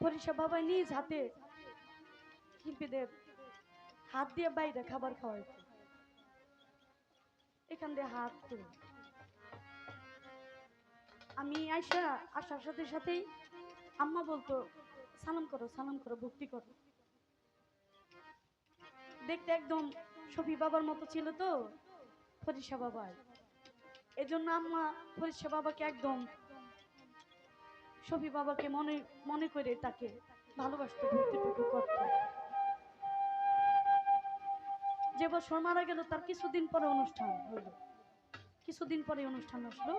ফরিসা বাবা নিজ হাতে শিল্পীদের হাত দিয়ে বাইরে খাবার খাওয়াইতো, এখান দিয়ে হাত তুলে। আমি আসার সাথে সাথেই আম্মা বলতো সালাম করো ভক্তি করো। দেখতে একদম শফি বাবার মতো ছিল তো ফরিসা বাবার, এজন্য আম্মা ফরিসা বাবাকে একদম শফি বাবাকে মনে মনে করে তাকে ভালোবাসতো, ভক্তিটুকু করত। যে বছর মারা গেল তার কিছুদিন পরে অনুষ্ঠান হইল, কিছুদিন পরে অনুষ্ঠান আসলো।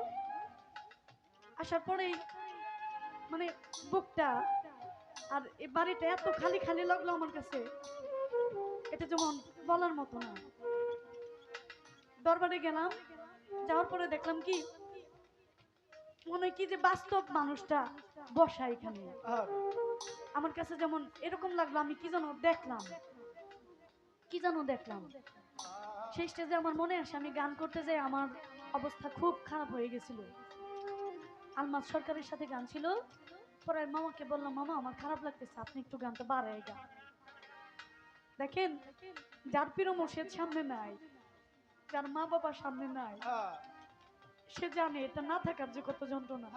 আসার পরেই মানে বুকটা আর এই বাড়িটা এত খালি খালি লাগলো আমার কাছে, এটা যেমন বলার মতো না। দরবারে গেলাম, যাওয়ার পরে দেখলাম কি মনে কি যে বাস্তব মানুষটা বসা এখানে। আমার কাছে যেমন এরকম লাগলো আমি কি যেন দেখলাম। সেই স্টেজে আমার মনে আসে আমি গান করতে যাই, আমার অবস্থা খুব খারাপ হয়ে গেছিল। আলমাস সরকারের সাথে গান ছিল, পরে মামাকে বললাম মামা আমার খারাপ লাগতেছে, আপনি একটু গানটা বাড়ায় গান। দেখেন যার প্রিয় মুর্শিদ সামনে নাই, যার মা বাবা সামনে নাই, সে জানে এটা না থাকার যে কত যন্ত্রণা।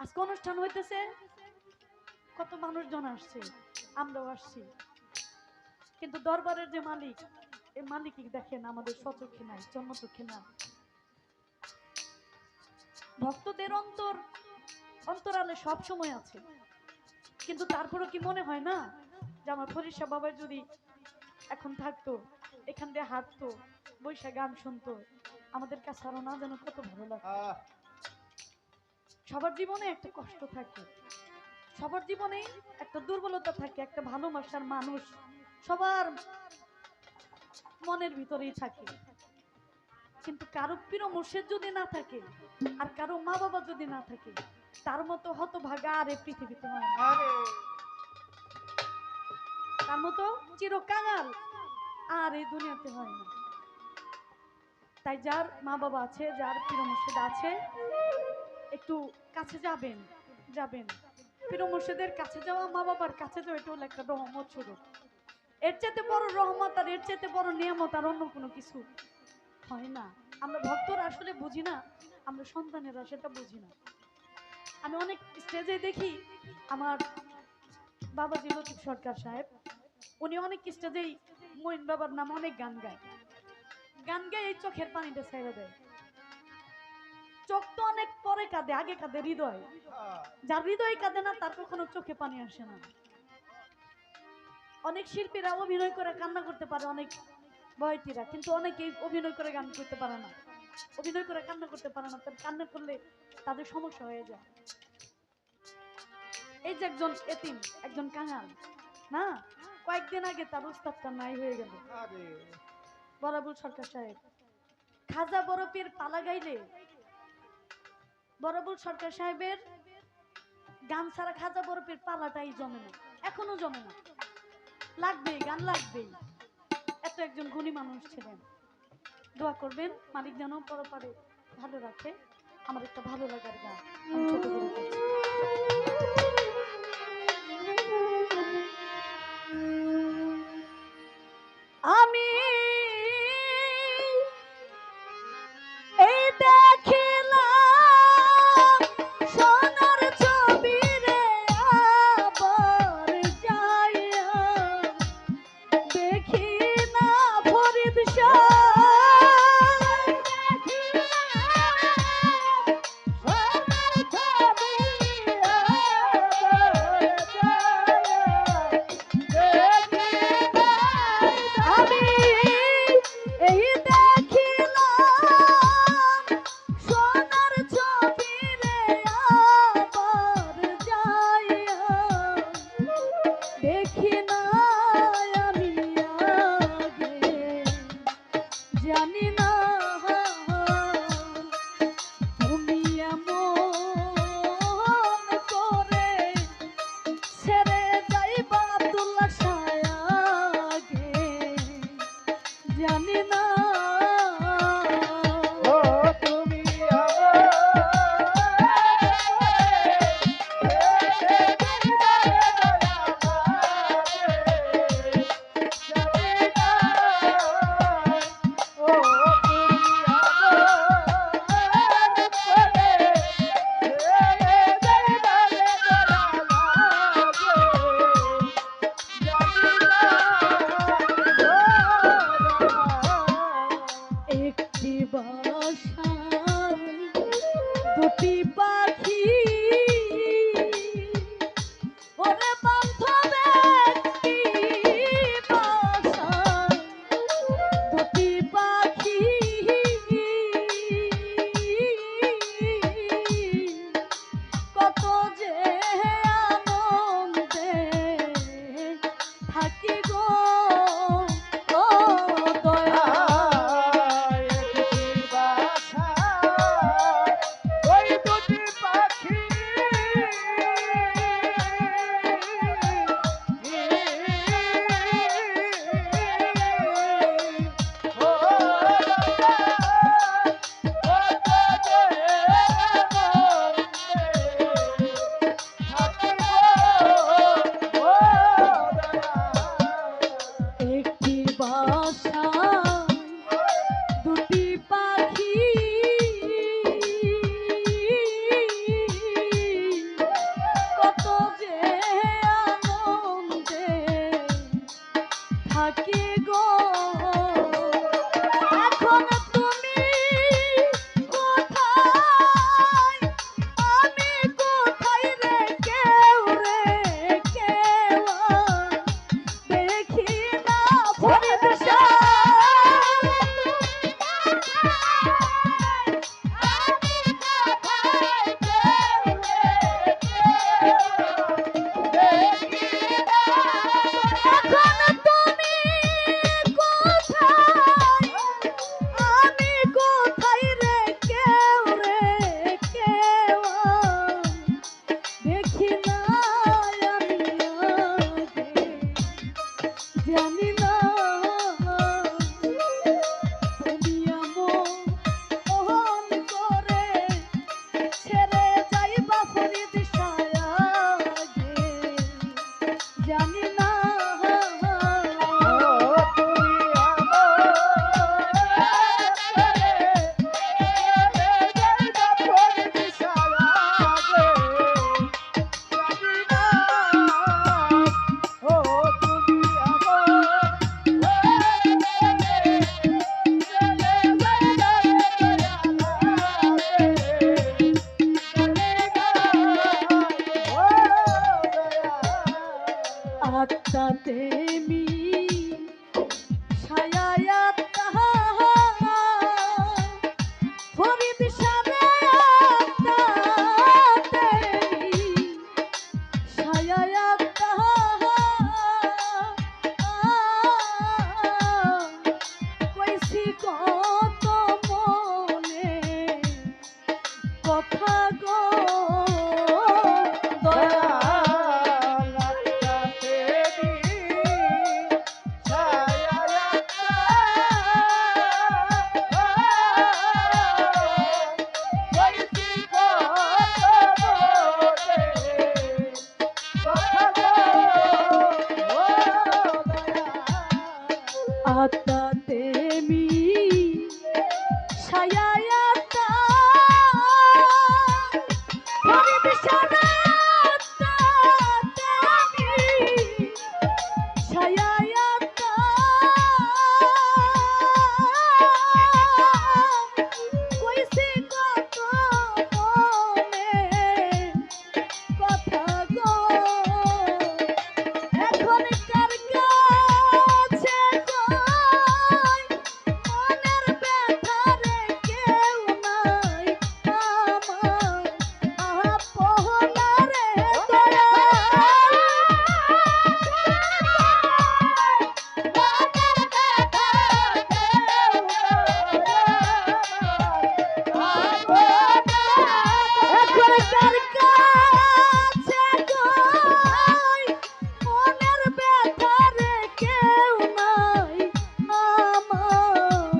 আজকে অনুষ্ঠান হইতেছে, কত মানুষজন আসছে, আমরাও আসছি, কিন্তু দরবারের যে মালিক, এই মালিকই দেখেন আমাদের সচক্ষে নাই, জন্মচক্ষে না। ভক্তদের অন্তরালে সব সময় আছে, কিন্তু তারপরও কি মনে হয় না যে আমার ফরিসা বাবা যদি এখন থাকতো, এখান দিয়ে হাঁটতো, বৈশা গান শুনতো, আমাদের কাছে আরো না যেন কত ভালো লাগতো। সবার জীবনে একটা কষ্ট থাকে, সবার জীবনে একটা দুর্বলতা থাকে, একটা ভালোবাসার মানুষ সবার মনের ভিতরেই থাকে। কিন্তু কারো প্রিয় মুর্শিদ যদি না থাকে, আর কারো মা বাবা যদি না থাকে, তার মতো হতভাগা আর এই পৃথিবীতে হয় না, তার মতো চিরকাঙাল আর এই দুনিয়াতে হয় না। তাই যার মা বাবা আছে, যার প্রিয় মুর্শিদ আছে, একটু কাছে যাবেন। প্রিয় মুর্শিদের কাছে যাওয়া, মা বাবার কাছে যাওয়া, এটা হলো একটা রহমত স্বরূপ। এর চাইতে বড় রহমত আর এর চাইতে বড় নিয়ামত আর অন্য কোনো কিছু হয় না। আমরা ভক্তরা আসলে বুঝি না, আমরা সন্তানেরা সেটা বুঝি না। আমি অনেক স্টেজে দেখি আমার বাবাজি লতিফ সরকার সাহেব, উনি অনেক স্টেজেই মঈন বাবার নাম অনেক গান গায় এই চোখের পানিটা ছেড়ে দেয়। চোখ তো অনেক পরে কাঁদে, আগে কাঁদে হৃদয়। যার হৃদয় কাঁদে না তার কখনো চোখে পানি আসে না। অনেক শিল্পীরা অভিনয় করে কান্না করতে পারে, অনেক বয়তীরা, কিন্তু অনেকেই অভিনয় করে গান করতে পারে না, অভিনয় করে কান্না করতে পারে না। তার কান্না করলে তাদের সমস্যা হয়ে যায়। এই যে একজন এতিম, একজন কাঙাল না, কয়েকদিন আগে তার উস্তাদটা নাই হয়ে গেল, বরাবুল সরকার সাহেব। খাজা বরফের পালা গাইলে বরাবুল সরকার সাহেবের গান ছাড়া খাজা বরফের পালাটাই জমে না, এখনো জমে না। লাগবেই, গান লাগবেই। এত একজন গুণী মানুষ ছিলেন। দোয়া করবেন মালিক যেন পরপারে ভালো রাখে। আমার একটা ভালো লাগার গান আমি ছোট করে করছি। আমি এই দেখিলাম সোনার ছবি রে, আবার যাইয়া দেখি না ফরিদ শাহ, আত্মাতে মি ছায়া আত্মা ফরিদ সারে আত্মাতে মি ছায়া আত্মা কইছি কত মনে কথা গো আত্মাতে মি ছায়া আত্মা ফরিদ সারে আত্মাতে মি ছায়া আত্মা কইছি কত মনে কথা গো এখন কার কাছে কই মনের ব্যথা রে কেউ নাই আমার আপনা রে দয়া এখন কার কাছে কই মনের ব্যথা রে কেউ নাই আমার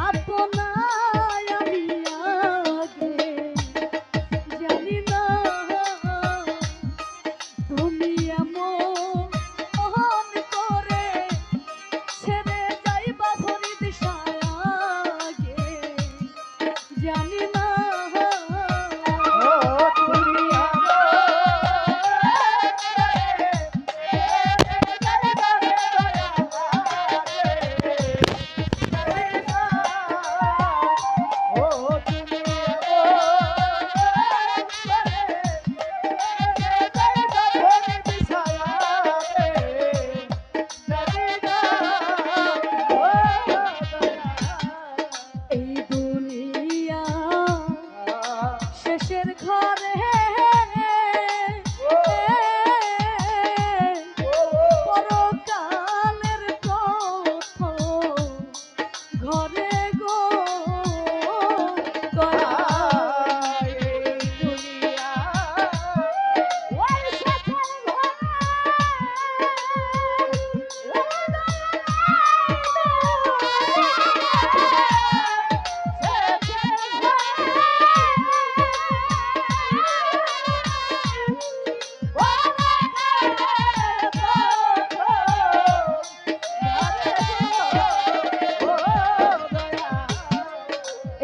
আপনায় আমি আগে জানি না তুমি এমন করে ছেড়ে যাইবা ফরিদ সায়াগে জানি না এই দুনিয়া শেষের ঘরে পরকালের প্রথম ঘরে গো দয়া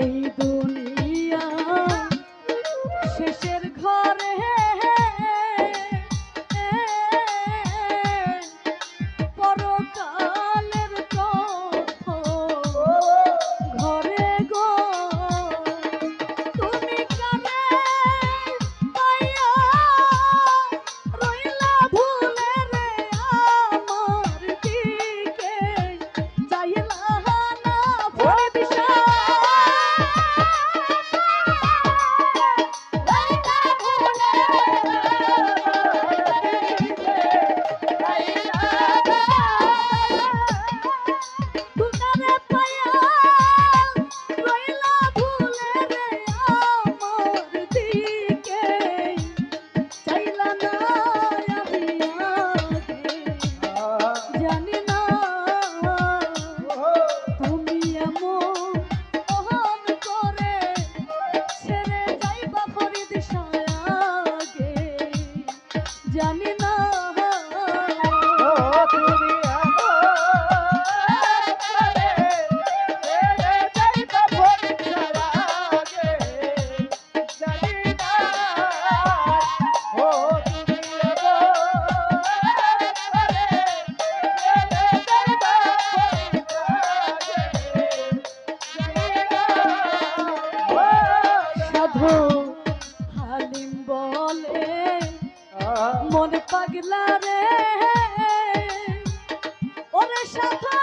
এই দুনিয়া শেষের ঘরে পরকালের প্রথম ঘরে গো তুমি কানে পাইয়া রইলা ভুলে রে আমার দিকে চাইলা না ফরিদ দুনারে পায়া রইলা ভুলে রে আমার দিকে চাইলা না আমি আগে জানি না তুমি এমন করে ছেড়ে যাইবা ফরিদ সায়াগে জানি না সাধু হালিম বলে মন পাগলা রে ওরে সাথা